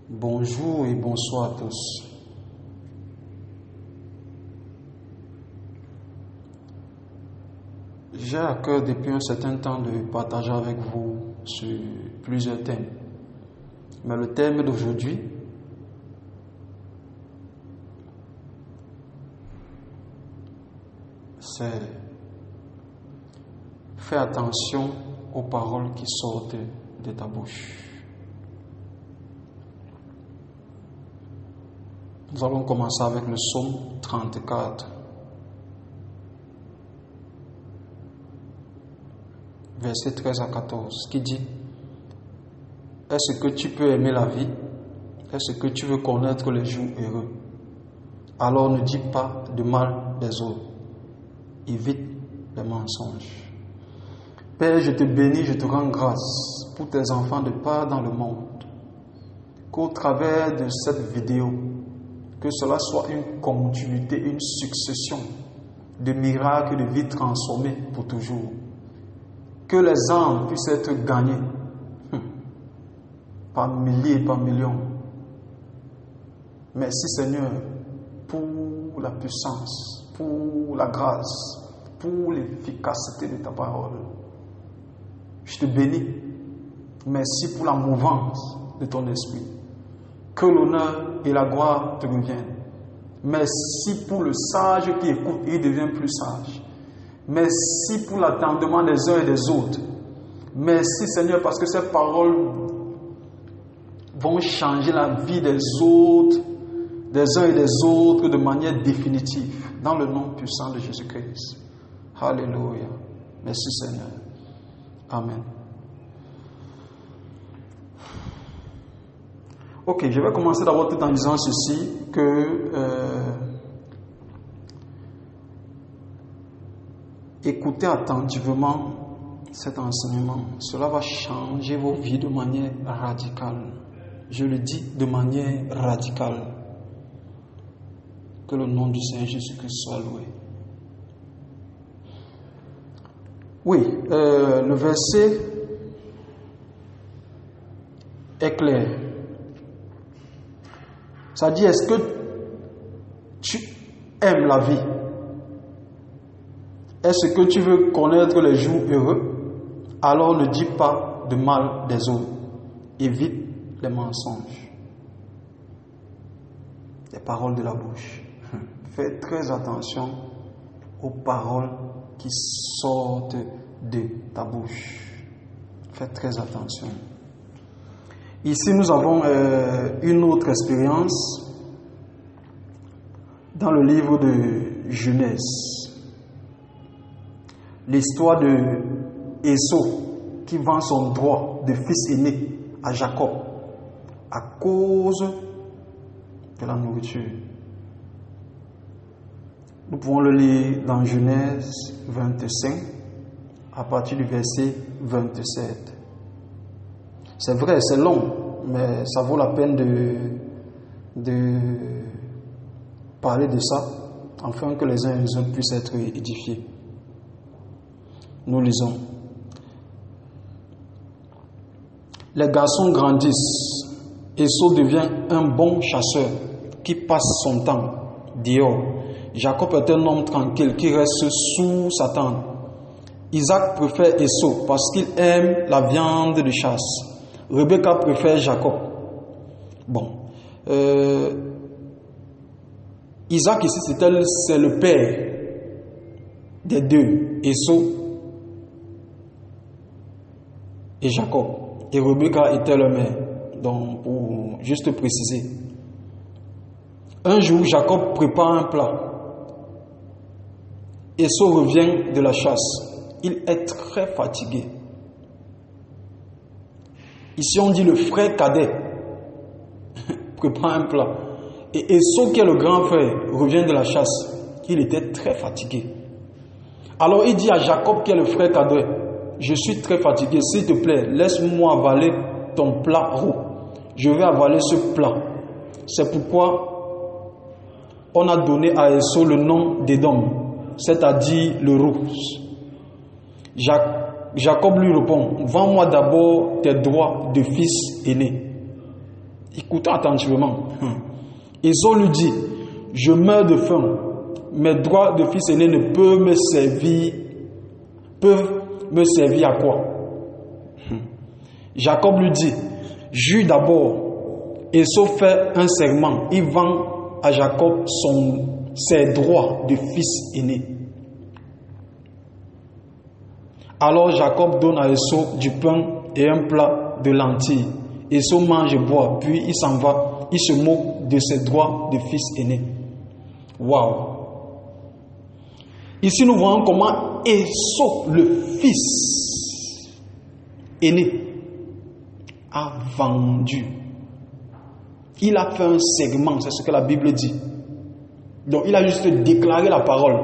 Bonjour et bonsoir à tous. J'ai à cœur depuis un certain temps de partager avec vous sur plusieurs thèmes. Mais le thème d'aujourd'hui, c'est fais attention aux paroles qui sortent de ta bouche. Nous allons commencer avec le psaume 34, versets 13 à 14, qui dit: est-ce que tu peux aimer la vie? Est-ce que tu veux connaître les jours heureux? Alors ne dis pas de mal des autres. Évite les mensonges. Père, je te bénis, je te rends grâce pour tes enfants de part dans le monde. Qu'au travers de cette vidéo, que cela soit une continuité, une succession de miracles, de vies transformées pour toujours. Que les âmes puissent être gagnées par milliers, par millions. Merci Seigneur pour la puissance, pour la grâce, pour l'efficacité de ta parole. Je te bénis. Merci pour la mouvance de ton esprit. Que l'honneur et la gloire te reviennent. Merci pour le sage qui écoute et devient plus sage. Merci pour l'attendement des uns et des autres. Merci Seigneur parce que ces paroles vont changer la vie des autres, des uns et des autres de manière définitive. Dans le nom puissant de Jésus-Christ. Alléluia. Merci Seigneur. Amen. Ok, je vais commencer d'abord tout en disant ceci, que écoutez attentivement cet enseignement. Cela va changer vos vies de manière radicale. Je le dis de manière radicale. Que le nom du Seigneur Jésus-Christ soit loué. Oui, le verset est clair. Ça dit, est-ce que tu aimes la vie? Est-ce que tu veux connaître les jours heureux? Alors ne dis pas de mal des autres. Évite les mensonges. Les paroles de la bouche. Fais très attention aux paroles qui sortent de ta bouche. Fais très attention. Ici, nous avons une autre expérience dans le livre de Genèse. L'histoire de Ésaü qui vend son droit de fils aîné à Jacob à cause de la nourriture. Nous pouvons le lire dans Genèse 25 à partir du verset 27. C'est vrai, c'est long, mais ça vaut la peine de parler de ça, afin que les uns et les autres puissent être édifiés. Nous lisons. Les garçons grandissent. Ésaü devient un bon chasseur qui passe son temps dehors. Jacob est un homme tranquille qui reste sous sa tente. Isaac préfère Ésaü parce qu'il aime la viande de chasse. Rebecca préfère Jacob. Bon. Isaac ici, c'est le père des deux, Ésaü et Jacob. Et Rebecca était le mère. Donc, pour juste préciser. Un jour, Jacob prépare un plat. Ésaü revient de la chasse. Il est très fatigué. Ici, on dit le frère cadet prépare un plat. Et Ésaü, qui est le grand frère, revient de la chasse. Il était très fatigué. Alors, il dit à Jacob, qui est le frère cadet, je suis très fatigué, s'il te plaît, laisse-moi avaler ton plat roux. Je vais avaler ce plat. C'est pourquoi on a donné à Ésaü le nom d'Édom, c'est-à-dire le roux. Jacob lui répond, vends-moi d'abord tes droits de fils aîné. Écoutons attentivement. Esau lui dit, je meurs de faim. Mes droits de fils aîné ne peuvent me servir à quoi? Jacob lui dit, jure d'abord. Esau fait un serment. Il vend à Jacob ses droits de fils aîné. Alors Jacob donne à Esau du pain et un plat de lentilles. Esau mange et boit, puis il s'en va. Il se moque de ses droits de fils aîné. Waouh! Ici, nous voyons comment Esau, le fils aîné, a vendu. Il a fait un segment, c'est ce que la Bible dit. Donc, il a juste déclaré la parole.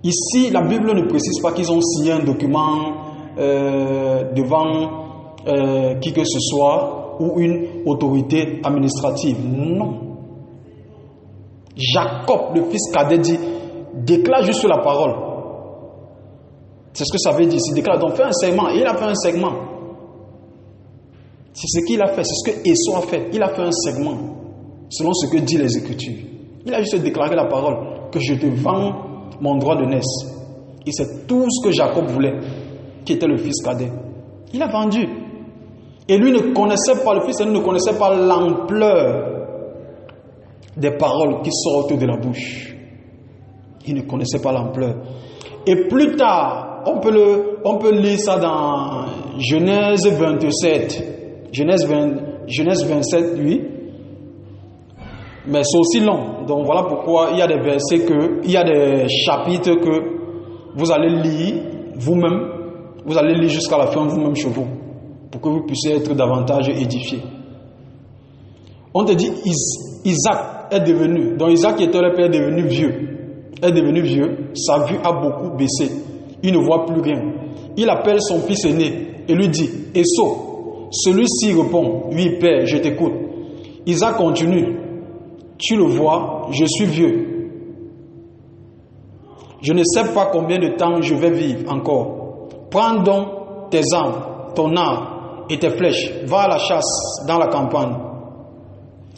Ici, la Bible ne précise pas qu'ils ont signé un document devant qui que ce soit ou une autorité administrative. Non. Jacob, le fils cadet, dit, déclare juste la parole. C'est ce que ça veut dire. Il déclare, donc fais un segment. Et il a fait un segment. C'est ce qu'il a fait. C'est ce que Esau a fait. Il a fait un segment selon ce que dit les Écritures. Il a juste déclaré la parole que je te vends mon droit de naissance. Et c'est tout ce que Jacob voulait, qui était le fils cadet. Il a vendu. Et lui ne connaissait pas, le fils aîné ne connaissait pas l'ampleur des paroles qui sortent de la bouche. Il ne connaissait pas l'ampleur. Et plus tard, on peut lire ça dans Genèse 27. Genèse 27, oui. Mais c'est aussi long. Donc voilà pourquoi il y a des versets il y a des chapitres que vous allez lire vous-même. Vous allez lire jusqu'à la fin vous-même chez vous. Pour que vous puissiez être davantage édifiés. On te dit, Isaac est devenu. Donc Isaac qui était le père est devenu vieux. Sa vue a beaucoup baissé. Il ne voit plus rien. Il appelle son fils aîné et lui dit, Esau. Celui-ci répond, oui père, je t'écoute. Isaac continue. Tu le vois, je suis vieux. Je ne sais pas combien de temps je vais vivre encore. Prends donc tes armes, ton arc et tes flèches. Va à la chasse dans la campagne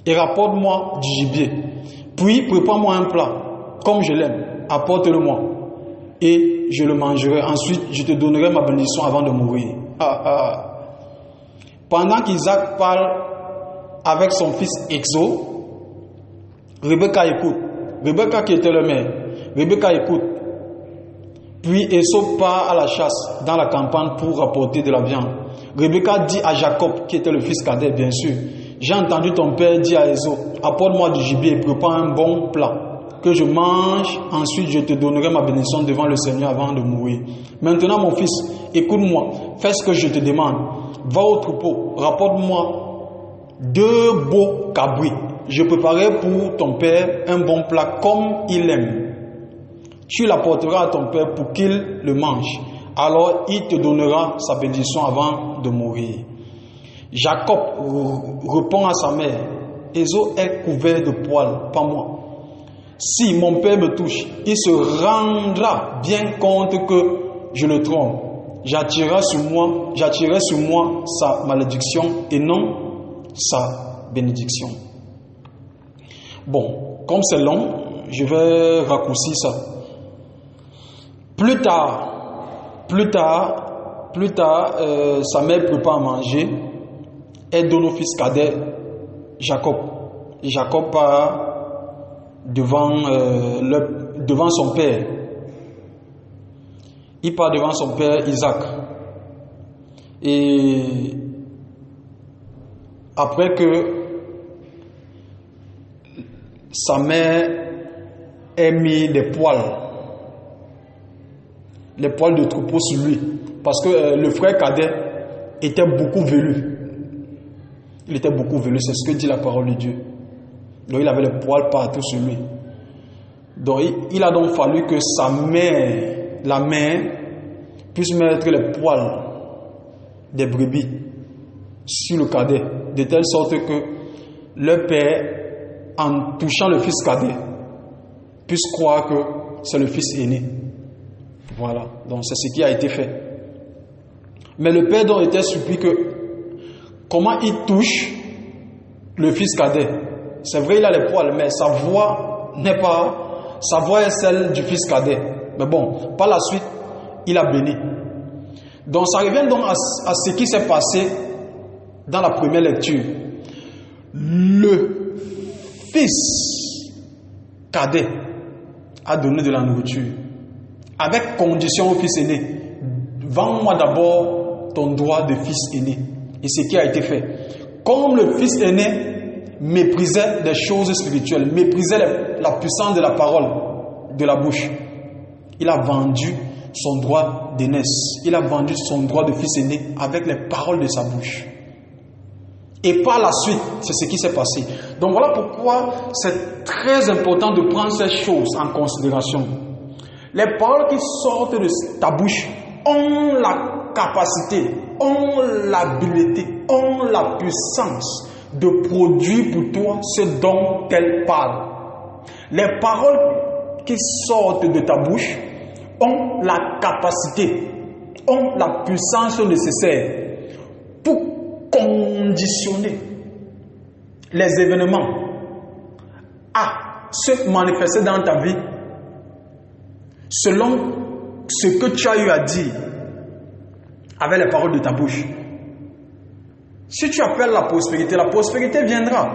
et rapporte-moi du gibier. Puis prépare-moi un plat, comme je l'aime. Apporte-le-moi et je le mangerai. Ensuite, je te donnerai ma bénédiction avant de mourir. Pendant qu'Isaac parle avec son fils Exo, Rebecca écoute. Rebecca qui était le mère. Rebecca écoute. Puis Esau part à la chasse dans la campagne pour rapporter de la viande. Rebecca dit à Jacob, qui était le fils cadet, bien sûr, j'ai entendu ton père dire à Esau, apporte-moi du gibier et prépare un bon plat, que je mange, ensuite je te donnerai ma bénédiction devant le Seigneur avant de mourir. Maintenant mon fils, écoute-moi, fais ce que je te demande. Va au troupeau, rapporte-moi 2 beaux cabris. Je préparerai pour ton père un bon plat comme il aime. Tu l'apporteras à ton père pour qu'il le mange. Alors il te donnera sa bénédiction avant de mourir. Jacob répond à sa mère, Esau est couvert de poils, pas moi. Si mon père me touche, il se rendra bien compte que je le trompe. J'attirerai sur moi sa malédiction et non sa bénédiction. Bon, comme c'est long, je vais raccourcir ça. Plus tard, sa mère prépare à manger. Elle donne au fils cadet Jacob. Et Jacob part devant son père. Il part devant son père Isaac. Et après que sa mère ait mis des poils, les poils de troupeau sur lui, parce que le frère cadet était beaucoup velu. Il était beaucoup velu, c'est ce que dit la parole de Dieu. Donc il avait les poils partout sur lui. Donc il a donc fallu que sa mère, la mère, puisse mettre les poils des brebis sur le cadet, de telle sorte que le père, en touchant le fils cadet, puisse croire que c'est le fils aîné. Voilà, donc c'est ce qui a été fait. Mais le père donc était surpris que comment il touche le fils cadet. C'est vrai, il a les poils, mais sa voix n'est pas, sa voix est celle du fils cadet. Mais bon, par la suite, il a béni. Donc ça revient donc à ce qui s'est passé dans la première lecture. Le fils cadet a donné de la nourriture avec condition au fils aîné. Vends-moi d'abord ton droit de fils aîné. Et ce qui a été fait. Comme le fils aîné méprisait des choses spirituelles, méprisait la puissance de la parole, de la bouche, il a vendu son droit d'aînesse. Il a vendu son droit de fils aîné avec les paroles de sa bouche. Et par la suite, c'est ce qui s'est passé. Donc voilà pourquoi c'est très important de prendre ces choses en considération. Les paroles qui sortent de ta bouche ont la capacité, ont l'habileté, ont la puissance de produire pour toi ce dont elles parlent. Les paroles qui sortent de ta bouche ont la capacité, ont la puissance nécessaire pour conditionner les événements à se manifester dans ta vie selon ce que tu as eu à dire avec les paroles de ta bouche. Si tu appelles la prospérité viendra.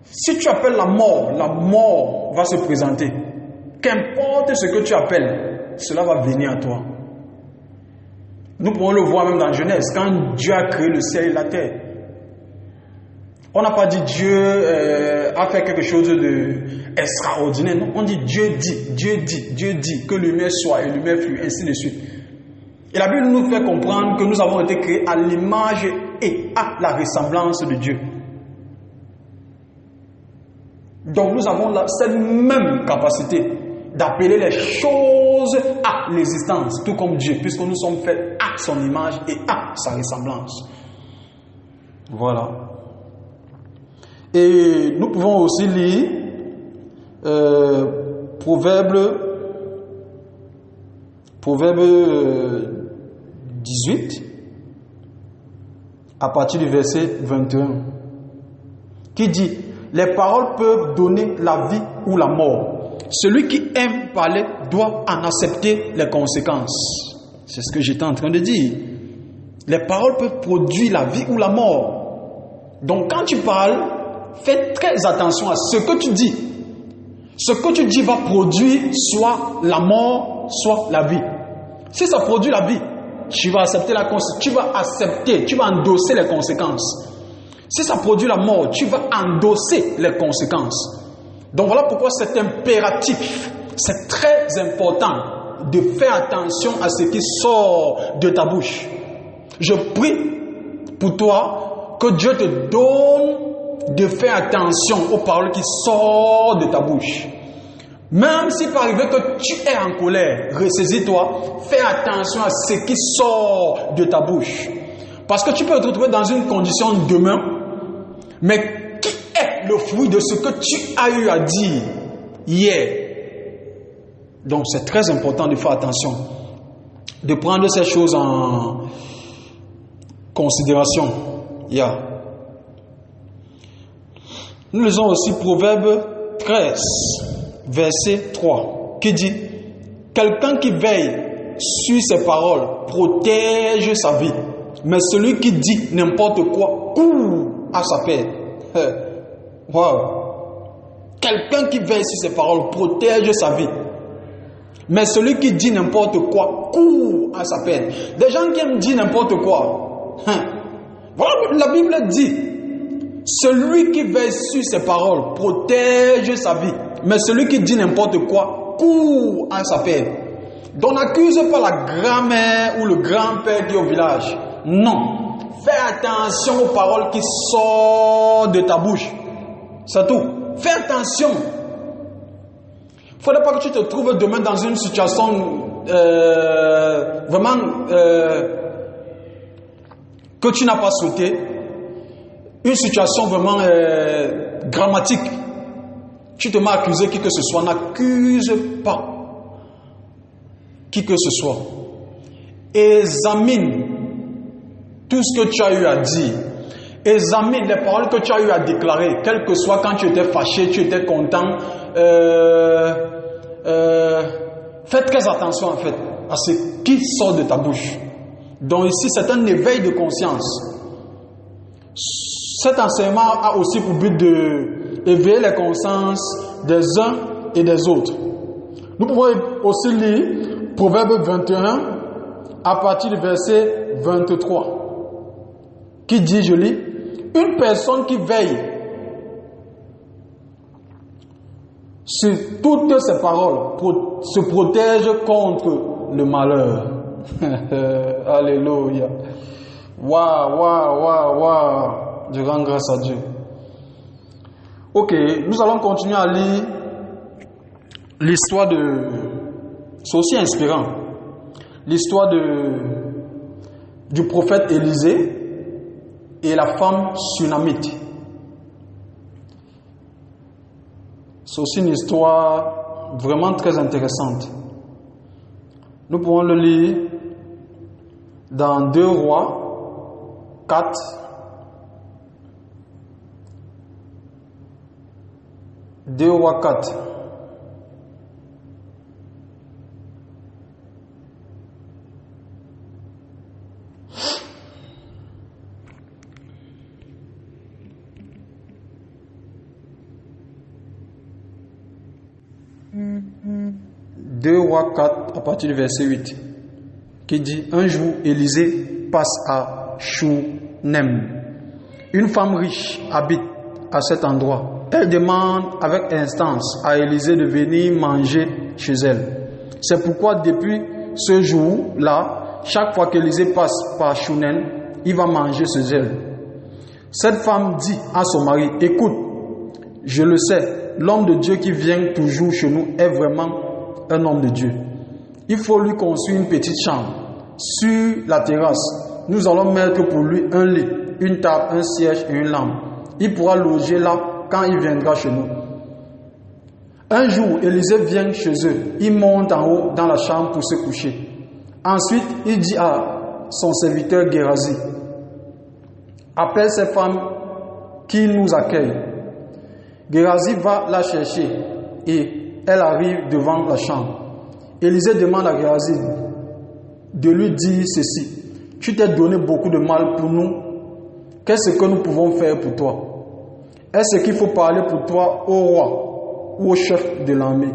Si tu appelles la mort va se présenter. Qu'importe ce que tu appelles, cela va venir à toi. Nous pouvons le voir même dans Genèse, quand Dieu a créé le ciel et la terre. On n'a pas dit Dieu a fait quelque chose d'extraordinaire. Non, on dit Dieu dit que lumière soit et lumière fut, ainsi de suite. Et la Bible nous fait comprendre que nous avons été créés à l'image et à la ressemblance de Dieu. Donc nous avons cette même capacité d'appeler les choses à l'existence, tout comme Dieu, puisque nous sommes faits à son image et à sa ressemblance. Voilà. Et nous pouvons aussi lire Proverbe 18, à partir du verset 21, qui dit: les paroles peuvent donner la vie ou la mort. Celui qui aime parler doit en accepter les conséquences. C'est ce que j'étais en train de dire. Les paroles peuvent produire la vie ou la mort. Donc quand tu parles, fais très attention à ce que tu dis. Ce que tu dis va produire soit la mort, soit la vie. Si ça produit la vie, tu vas accepter tu vas endosser les conséquences. Si ça produit la mort, tu vas endosser les conséquences. Donc voilà pourquoi c'est impératif, c'est très important de faire attention à ce qui sort de ta bouche. Je prie pour toi que Dieu te donne de faire attention aux paroles qui sortent de ta bouche. Même s'il peut arriver que tu es en colère, ressaisis-toi, fais attention à ce qui sort de ta bouche. Parce que tu peux te retrouver dans une condition demain, mais qui est le fruit de ce que tu as eu à dire hier? Donc c'est très important de faire attention, de prendre ces choses en considération. Nous lisons aussi Proverbe 13, verset 3, qui dit: quelqu'un qui veille sur ses paroles protège sa vie, mais celui qui dit n'importe quoi court à sa perte. Wow. Quelqu'un qui veille sur ses paroles protège sa vie, mais celui qui dit n'importe quoi court à sa perte. Des gens qui aiment dire n'importe quoi. Voilà, la Bible dit: celui qui veille sur ses paroles protège sa vie, mais celui qui dit n'importe quoi court à sa perte. Donc n'accuse pas la grand-mère ou le grand-père qui est au village. Non. Fais attention aux paroles qui sortent de ta bouche. C'est tout. Fais attention. Il ne faudrait pas que tu te trouves demain dans une situation vraiment que tu n'as pas souhaité. Une situation vraiment dramatique. Tu te mets à accuser qui que ce soit. N'accuse pas qui que ce soit. Examine tout ce que tu as eu à dire. Examine les paroles que tu as eu à déclarer, quel que soit quand tu étais fâché, tu étais content. Faites très attention en fait à ce qui sort de ta bouche. Donc ici, c'est un éveil de conscience. Cet enseignement a aussi pour but d'éveiller les consciences des uns et des autres. Nous pouvons aussi lire Proverbe 21 à partir du verset 23 qui dit, je lis, une personne qui veille sur toutes ses paroles se protège contre le malheur. Alléluia. Waouh. Je rends grâce à Dieu. Ok, nous allons continuer à lire l'histoire de... C'est aussi inspirant. L'histoire du prophète Élisée et la femme sunamite. C'est aussi une histoire vraiment très intéressante. Nous pouvons le lire dans 2 Rois 4. 2 Rois 4. Deux Rois 4 à partir du verset 8 qui dit, un jour Élisée passe à Chounem. Une femme riche habite à cet endroit. Elle demande avec instance à Élisée de venir manger chez elle. C'est pourquoi depuis ce jour-là, chaque fois qu'Élisée passe par Chounem, il va manger chez elle. Cette femme dit à son mari, écoute, je le sais, l'homme de Dieu qui vient toujours chez nous est vraiment un homme de Dieu. Il faut lui construire une petite chambre. Sur la terrasse, nous allons mettre pour lui un lit, une table, un siège et une lampe. Il pourra loger là quand il viendra chez nous. Un jour, Élisée vient chez eux. Il monte en haut dans la chambre pour se coucher. Ensuite, il dit à son serviteur Géhazi, appelle ces femmes qui nous accueillent. Géhazi va la chercher et elle arrive devant la chambre. Élisée demande à Géhazi de lui dire ceci. Tu t'es donné beaucoup de mal pour nous. Qu'est-ce que nous pouvons faire pour toi? Est-ce qu'il faut parler pour toi au roi ou au chef de l'armée?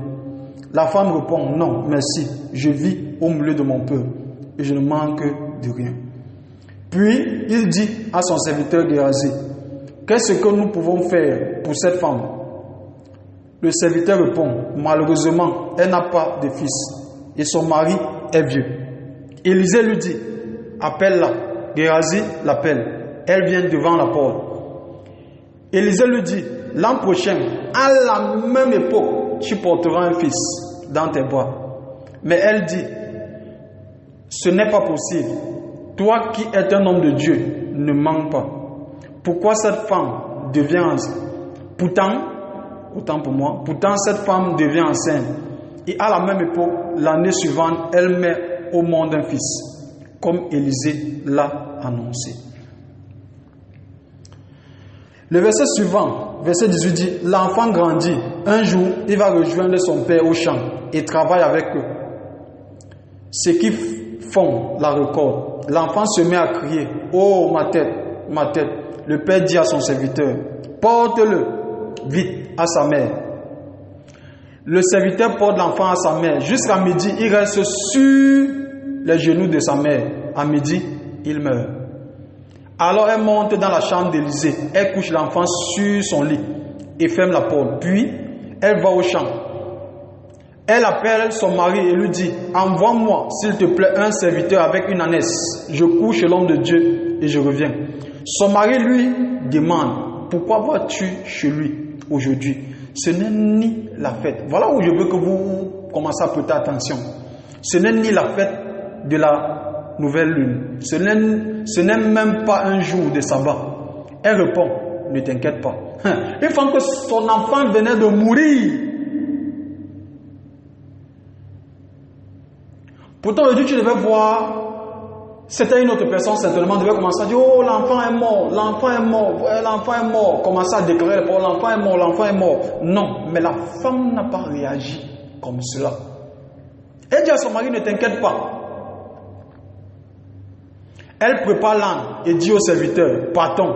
La femme répond, non, merci. Je vis au milieu de mon peuple et je ne manque de rien. Puis il dit à son serviteur Géhazi, qu'est-ce que nous pouvons faire pour cette femme? Le serviteur répond, malheureusement, elle n'a pas de fils et son mari est vieux. Élisée lui dit, appelle-la. Géhazi l'appelle. Elle vient devant la porte. Élisée lui dit, l'an prochain, à la même époque, tu porteras un fils dans tes bras. Mais elle dit, ce n'est pas possible. Toi qui es un homme de Dieu, ne mens pas. Pourquoi cette femme devient enceinte? Pourtant cette femme devient enceinte. Et à la même époque, l'année suivante, elle met au monde un fils, comme Élisée l'a annoncé. Le verset suivant, verset 18 dit, l'enfant grandit. Un jour, il va rejoindre son père au champ et travaille avec eux. Ce qui font la récolte. L'enfant se met à crier, oh ma tête, ma tête. Le père dit à son serviteur, porte-le vite à sa mère. Le serviteur porte l'enfant à sa mère. Jusqu'à midi, il reste sur les genoux de sa mère. À midi, il meurt. Alors elle monte dans la chambre d'Élisée. Elle couche l'enfant sur son lit et ferme la porte. Puis, elle va au champ. Elle appelle son mari et lui dit, envoie-moi, s'il te plaît, un serviteur avec une ânesse. Je couche l'homme de Dieu et je reviens. Son mari lui demande, pourquoi vas-tu chez lui aujourd'hui? Ce n'est ni la fête. Voilà où je veux que vous commencez à prêter attention. Ce n'est ni la fête de la nouvelle lune. Ce n'est même pas un jour de sabbat. Elle répond, ne t'inquiète pas. Une fois que son enfant venait de mourir. Pourtant, aujourd'hui, tu devais voir C'était une autre personne, certainement, devait commencer à dire, oh, l'enfant est mort, l'enfant est mort, ouais, l'enfant est mort. Commencer à déclarer, oh, l'enfant est mort, l'enfant est mort. Non, mais la femme n'a pas réagi comme cela. Elle dit à son mari, ne t'inquiète pas. Elle prépare l'âne et dit au serviteur, partons,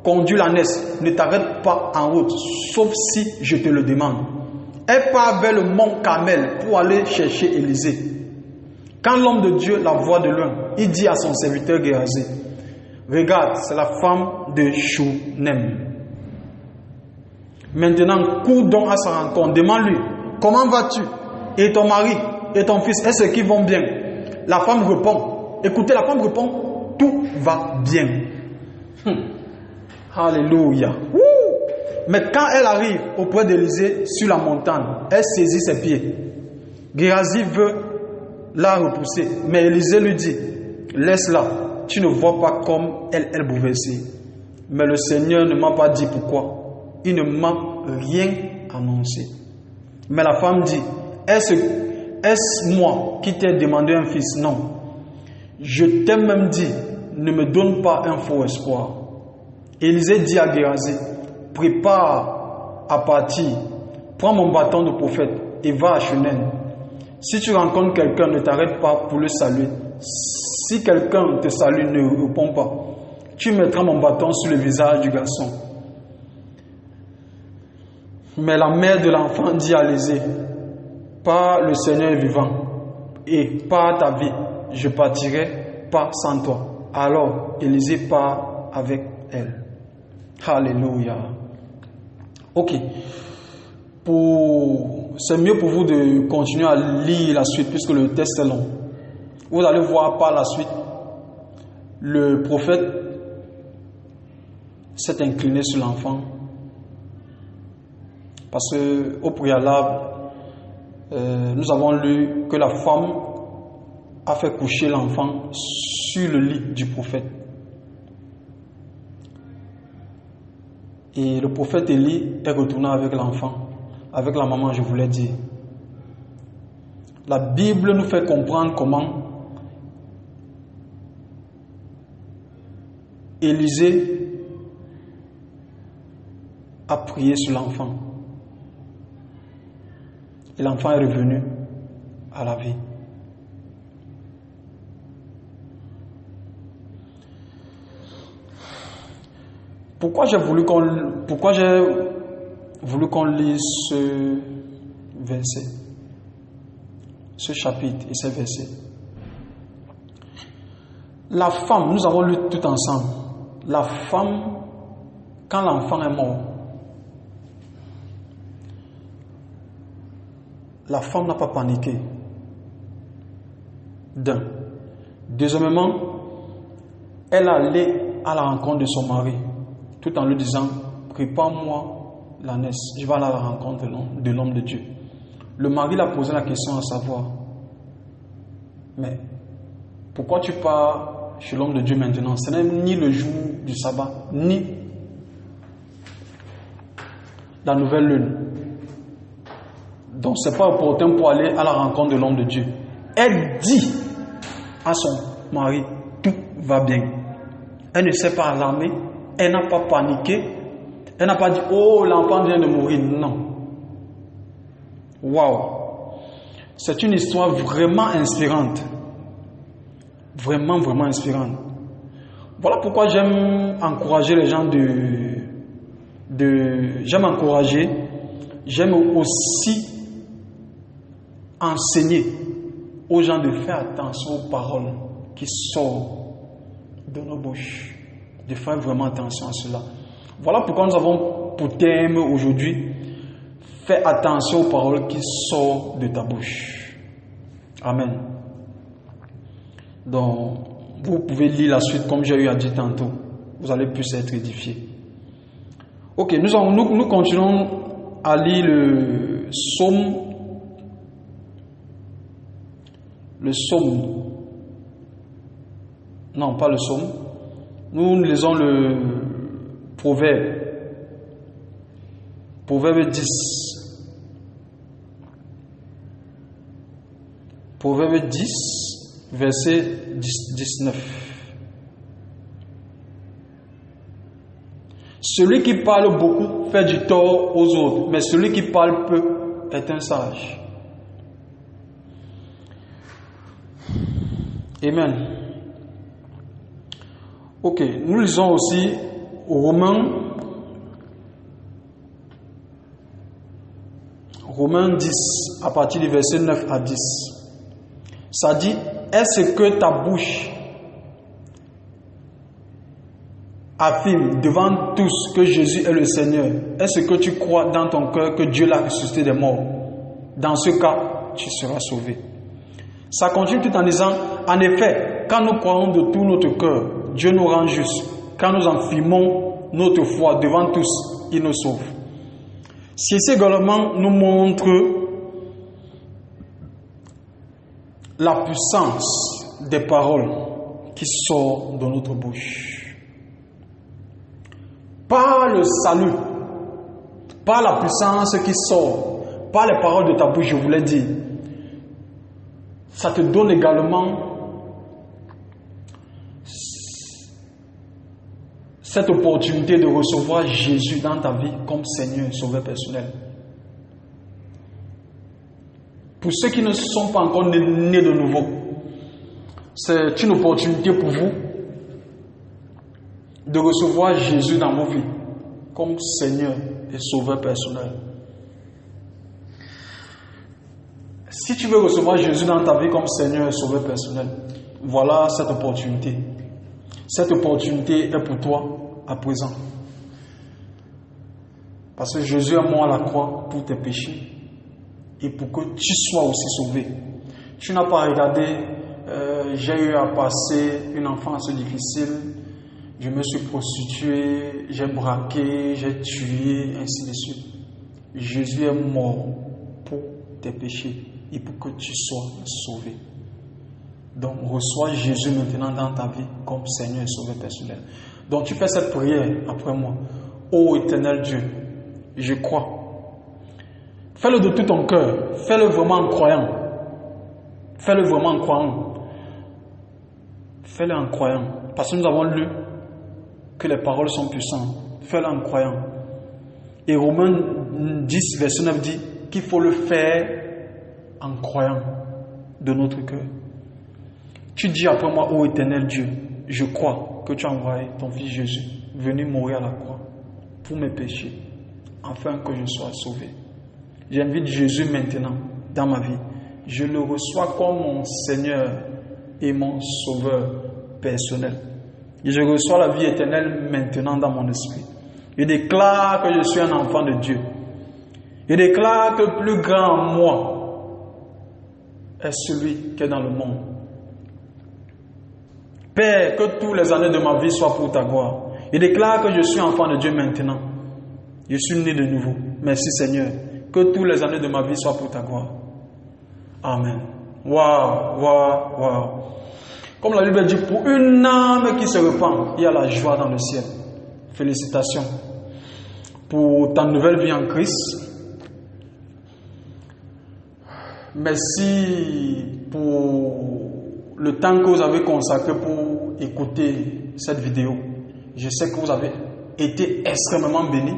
conduis l'ânesse, ne t'arrête pas en route, sauf si je te le demande. Elle part vers le mont Carmel pour aller chercher Élisée. Quand l'homme de Dieu la voit de loin, il dit à son serviteur Géasi, regarde, c'est la femme de Chounem. Maintenant, cours donc à sa rencontre, demande-lui, comment vas-tu? Et ton mari, et ton fils, est-ce qu'ils vont bien? La femme répond, écoutez, la femme répond, tout va bien. Alléluia. Mais quand elle arrive auprès d'Élisée sur la montagne, elle saisit ses pieds. Géasi veut la repousser, mais Élisée lui dit, laisse-la, tu ne vois pas comme elle est bouleversée. Mais le Seigneur ne m'a pas dit pourquoi. Il ne m'a rien annoncé. Mais la femme dit, est-ce moi qui t'ai demandé un fils? Non. Je t'ai même dit, ne me donne pas un faux espoir. Élisée dit à Géasi, prépare à partir, prends mon bâton de prophète et va à Shunem. Si tu rencontres quelqu'un, ne t'arrête pas pour le saluer. Si quelqu'un te salue, ne réponds pas. Tu mettras mon bâton sur le visage du garçon. Mais la mère de l'enfant dit à Élisée, par le Seigneur est vivant, et par ta vie, je partirai pas sans toi. Alors, Élisée part avec elle. Alléluia. Ok. C'est mieux pour vous de continuer à lire la suite puisque le texte est long. Vous allez voir par la suite, le prophète s'est incliné sur l'enfant parce qu'au préalable, nous avons lu que la femme a fait coucher l'enfant sur le lit du prophète. Et le prophète Élie est retourné avec l'enfant. Avec la maman, je voulais dire. La Bible nous fait comprendre comment Élisée a prié sur l'enfant. Et l'enfant est revenu à la vie. Pourquoi j'ai voulu qu'on lise ce verset, ce chapitre et ces versets? La femme, nous avons lu tout ensemble, la femme, quand l'enfant est mort, la femme n'a pas paniqué. D'un. Deuxièmement, elle allait à la rencontre de son mari, tout en lui disant, prépare-moi l'ânesse, je vais aller à la rencontre de l'homme de Dieu. Le mari l'a posé la question à savoir, mais pourquoi tu pars chez l'homme de Dieu maintenant? Ce n'est ni le jour du sabbat, ni la nouvelle lune. Donc ce n'est pas opportun pour aller à la rencontre de l'homme de Dieu. Elle dit à son mari, tout va bien. Elle ne s'est pas alarmée, elle n'a pas paniqué. Elle n'a pas dit, oh, l'enfant vient de mourir. Non. Waouh. C'est une histoire vraiment inspirante. Vraiment, vraiment inspirante. Voilà pourquoi j'aime encourager les gens j'aime aussi enseigner aux gens de faire attention aux paroles qui sortent de nos bouches. De faire vraiment attention à cela. Voilà pourquoi nous avons pour thème aujourd'hui, fais attention aux paroles qui sortent de ta bouche. Amen. Donc, vous pouvez lire la suite comme j'ai eu à dire tantôt. Vous allez plus être édifiés. Ok, nous continuons à lire le psaume. Le psaume. Non, pas le psaume. Nous lisons le Proverbe. Proverbe 10. Proverbe 10. verset 19. Celui qui parle beaucoup fait du tort aux autres, mais celui qui parle peu est un sage. Amen. Ok, nous lisons aussi Romains 10, à partir du verset 9 à 10. Ça dit, est-ce que ta bouche affirme devant tous que Jésus est le Seigneur? Est-ce que tu crois dans ton cœur que Dieu l'a ressuscité des morts? Dans ce cas, tu seras sauvé. Ça continue tout en disant, en effet, quand nous croyons de tout notre cœur, Dieu nous rend justes. Quand nous affirmons notre foi devant tous, il nous sauve. Ceci également nous montre la puissance des paroles qui sortent de notre bouche. Par le salut, par la puissance qui sort, par les paroles de ta bouche, je vous l'ai dit, ça te donne également cette opportunité de recevoir Jésus dans ta vie comme Seigneur et Sauveur personnel. Pour ceux qui ne sont pas encore nés de nouveau, c'est une opportunité pour vous de recevoir Jésus dans vos vies comme Seigneur et Sauveur personnel. Si tu veux recevoir Jésus dans ta vie comme Seigneur et Sauveur personnel, voilà cette opportunité. Cette opportunité est pour toi à présent. Parce que Jésus est mort à la croix pour tes péchés et pour que tu sois aussi sauvé. Tu n'as pas regardé, j'ai eu à passer une enfance difficile, je me suis prostitué, j'ai braqué, j'ai tué, ainsi de suite. Jésus est mort pour tes péchés et pour que tu sois sauvé. Donc, reçois Jésus maintenant dans ta vie comme Seigneur et Sauveur personnel. Donc, tu fais cette prière après moi. Ô éternel Dieu, je crois. Fais-le de tout ton cœur. Fais-le vraiment en croyant. Fais-le vraiment en croyant. Fais-le en croyant. Parce que nous avons lu que les paroles sont puissantes. Fais-le en croyant. Et Romains 10, verset 9 dit qu'il faut le faire en croyant de notre cœur. Tu dis après moi, ô éternel Dieu, je crois que tu as envoyé ton fils Jésus venir mourir à la croix pour mes péchés, afin que je sois sauvé. J'invite Jésus maintenant dans ma vie. Je le reçois comme mon Seigneur et mon Sauveur personnel. Et je reçois la vie éternelle maintenant dans mon esprit. Je déclare que je suis un enfant de Dieu. Je déclare que le plus grand en moi est celui qui est dans le monde. Père, que tous les années de ma vie soient pour ta gloire. Je déclare que je suis enfant de Dieu maintenant. Je suis né de nouveau. Merci Seigneur. Que tous les années de ma vie soient pour ta gloire. Amen. Waouh. Comme la Bible dit, pour une âme qui se repent, il y a la joie dans le ciel. Félicitations pour ta nouvelle vie en Christ. Merci pour le temps que vous avez consacré pour écouter cette vidéo. Je sais que vous avez été extrêmement bénis.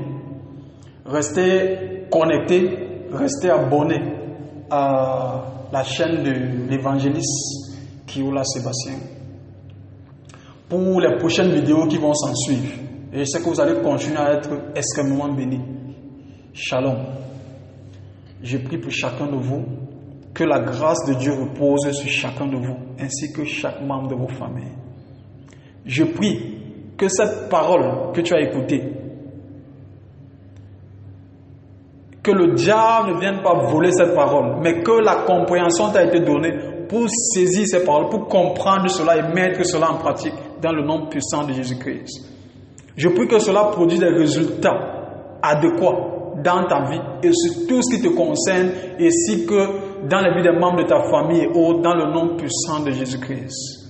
Restez connectés, restez abonnés à la chaîne de l'évangéliste Kiola Sébastien pour les prochaines vidéos qui vont s'en suivre. Et je sais que vous allez continuer à être extrêmement bénis. Shalom. Je prie pour chacun de vous que la grâce de Dieu repose sur chacun de vous, ainsi que chaque membre de vos familles. Je prie que cette parole que tu as écoutée, que le diable ne vienne pas voler cette parole, mais que la compréhension t'a été donnée pour saisir ces paroles, pour comprendre cela et mettre cela en pratique dans le nom puissant de Jésus-Christ. Je prie que cela produise des résultats adéquats dans ta vie et sur tout ce qui te concerne, ainsi que dans la vie des membres de ta famille et autres, dans le nom puissant de Jésus-Christ.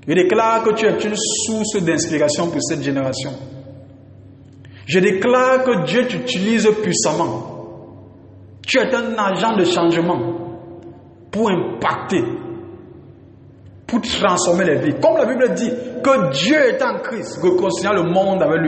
Je déclare que tu es une source d'inspiration pour cette génération. Je déclare que Dieu t'utilise puissamment. Tu es un agent de changement pour impacter pour transformer les vies. Comme la Bible dit que Dieu est en Christ, réconciliant le monde avec lui.